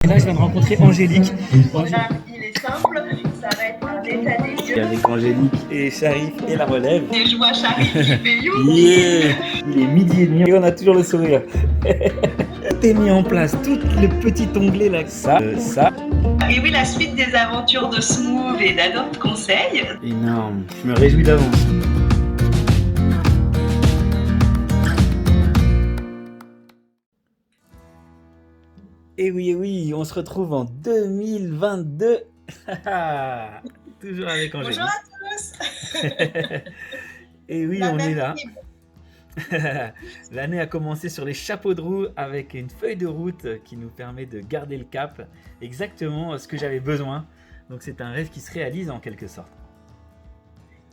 Et là, je viens de rencontrer Angélique. Il est simple, ça va être un état des lieux. Avec Angélique et Sharif et la relève. Et je vois Sharif qui fait you. Yeah. Il est midi et demi et on a toujours le sourire. Tout est mis en place, tout le petit onglet là. Ça. Et oui, la suite des aventures de Smooth et d'Adopt Conseil. Énorme, je me réjouis d'avance. Et oui, on se retrouve en 2022. Toujours avec Angélique. Bonjour à tous. Et oui, on est là. L'année a commencé sur les chapeaux de roue avec une feuille de route qui nous permet de garder le cap, exactement ce que j'avais besoin. Donc c'est un rêve qui se réalise en quelque sorte.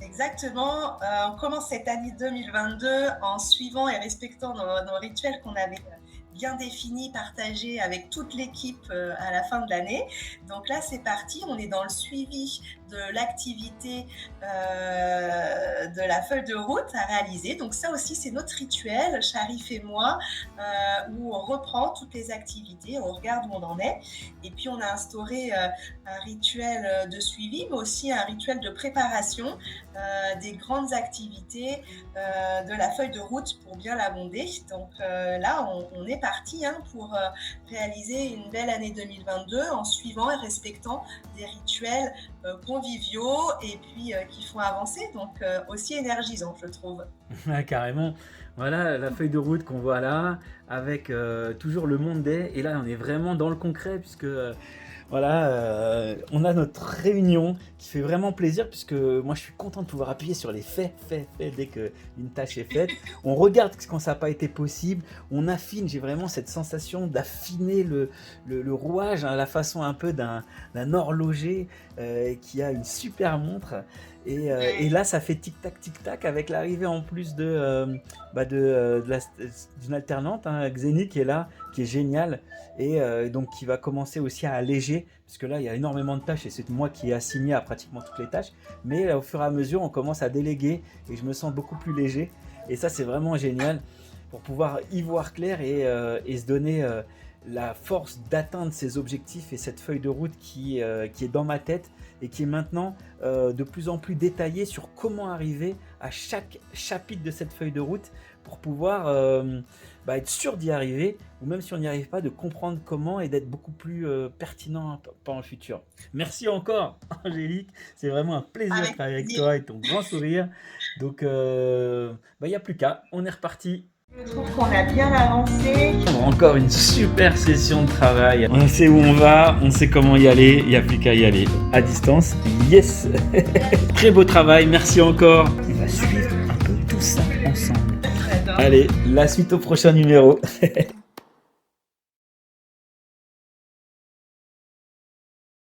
Exactement, on commence cette année 2022 en suivant et respectant nos rituels qu'on avait bien définis, partagés avec toute l'équipe à la fin de l'année. Donc là, c'est parti, on est dans le suivi de l'activité de la feuille de route à réaliser. Donc ça aussi, c'est notre rituel, Sharif et moi, où on reprend toutes les activités, on regarde où on en est. Et puis, on a instauré un rituel de suivi, mais aussi un rituel de préparation des grandes activités de la feuille de route pour bien l'abonder. Donc là, on est parti pour réaliser une belle année 2022 en suivant et respectant des rituels conviviaux et puis qui font avancer, donc aussi énergisants, je trouve. Carrément. Voilà la feuille de route qu'on voit là, avec toujours le monde des. Et là, on est vraiment dans le concret, puisque voilà, on a notre réunion qui fait vraiment plaisir, puisque moi je suis content de pouvoir appuyer sur les faits dès qu'une tâche est faite. On regarde quand ça n'a pas été possible, on affine, j'ai vraiment cette sensation d'affiner le rouage à la façon un peu d'un horloger qui a une super montre. Et là, ça fait tic-tac avec l'arrivée en plus d'une alternante, Xeni, qui est là, qui est géniale, et donc qui va commencer aussi à alléger, parce que là, il y a énormément de tâches, et c'est moi qui ai assigné à pratiquement toutes les tâches, mais au fur et à mesure, on commence à déléguer, et je me sens beaucoup plus léger, et ça, c'est vraiment génial, pour pouvoir y voir clair et se donner la force d'atteindre ses objectifs et cette feuille de route qui est dans ma tête et qui est maintenant de plus en plus détaillée sur comment arriver à chaque chapitre de cette feuille de route pour pouvoir être sûr d'y arriver, ou même si on n'y arrive pas, de comprendre comment et d'être beaucoup plus pertinent pendant le futur. Merci encore Angélique, c'est vraiment un plaisir de travailler avec toi et ton grand sourire. Donc il n'y a plus qu'à, on est reparti. Je trouve qu'on a bien avancé. Encore une super session de travail. On sait où on va, on sait comment y aller, il n'y a plus qu'à y aller. À distance, yes. Très beau travail, merci encore. On va suivre un peu tout ça ensemble. Allez, la suite au prochain numéro.